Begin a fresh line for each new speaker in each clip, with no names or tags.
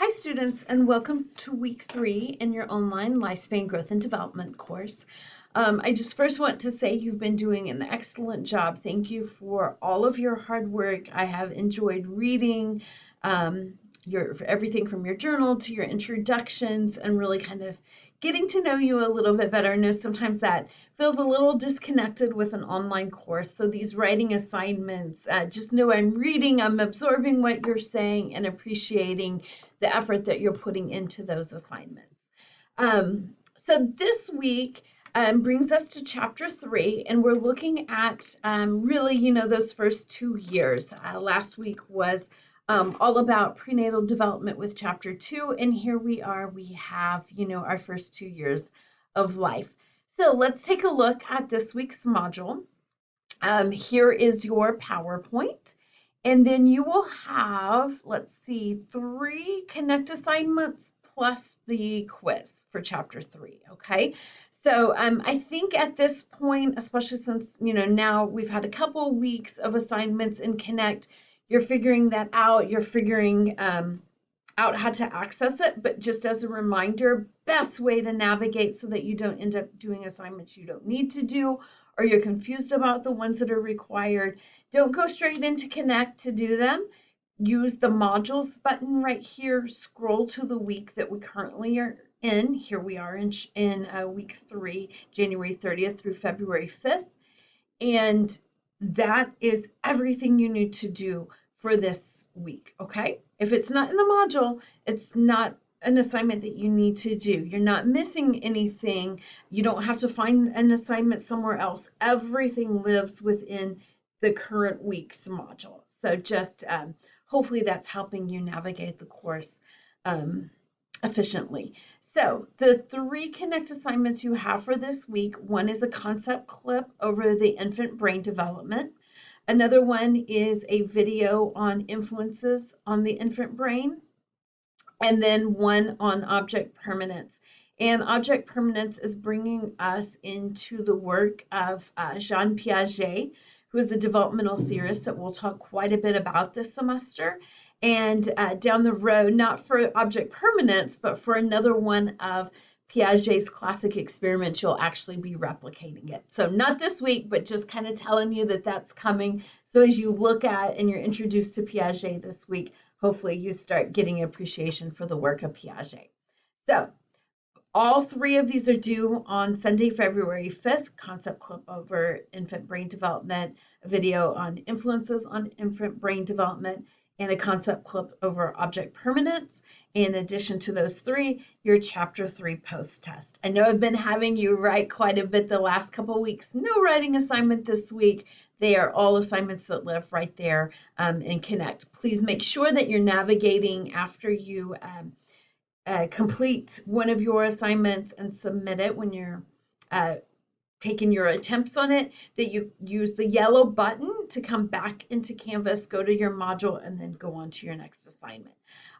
Hi students, and welcome to week 3 in your online Lifespan Growth and Development course. I just first want to say you've been doing an excellent job. Thank you for all of your hard work. I have enjoyed reading everything from your journal to your introductions and really kind of getting to know you a little bit better. I know sometimes that feels a little disconnected with an online course. So these writing assignments, just know I'm reading, I'm absorbing what you're saying and appreciating the effort that you're putting into those assignments. So this week brings us to chapter 3, and we're looking at really, those first 2 years. Last week was all about prenatal development with chapter 2, and here we are, we have, our first 2 years of life. So let's take a look at this week's module. Here is your PowerPoint. And then you will have, let's see, 3 Connect assignments plus the quiz for chapter 3, okay? So I think at this point, especially since, now we've had a couple weeks of assignments in Connect, you're figuring that out, you're figuring out how to access it, but just as a reminder, best way to navigate so that you don't end up doing assignments you don't need to do, or you're confused about the ones that are required, don't go straight into Connect to do them. Use the modules button right here, scroll to the week that we currently are in. Here we are in week 3, January 30th through February 5th. And that is everything you need to do for this week, okay? If it's not in the module, it's not an assignment that you need to do. You're not missing anything. You don't have to find an assignment somewhere else. Everything lives within the current week's module. So just hopefully that's helping you navigate the course efficiently. So the 3 Connect assignments you have for this week, one is a concept clip over the infant brain development. Another one is a video on influences on the infant brain. And then one on object permanence. And object permanence is bringing us into the work of Jean Piaget, who is the developmental theorist that we'll talk quite a bit about this semester. And down the road, not for object permanence, but for another one of Piaget's classic experiments, you'll actually be replicating it. So not this week, but just kind of telling you that that's coming. So as you look at and you're introduced to Piaget this week, hopefully you start getting appreciation for the work of Piaget. So all 3 of these are due on Sunday, February 5th, concept clip over infant brain development, a video on influences on infant brain development, and a concept clip over object permanence. In addition to those 3, your chapter 3 post test. I know I've been having you write quite a bit the last couple weeks. No writing assignment this week. They are all assignments that live right there in Connect. Please make sure that you're navigating after you complete one of your assignments and submit it when you're taking your attempts on it, that you use the yellow button to come back into Canvas, go to your module, and then go on to your next assignment.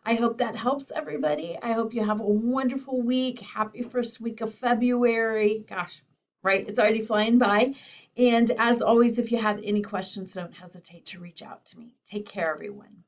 I hope that helps everybody. I hope you have a wonderful week. Happy first week of February. Gosh, right? It's already flying by. And as always, if you have any questions, don't hesitate to reach out to me. Take care, everyone.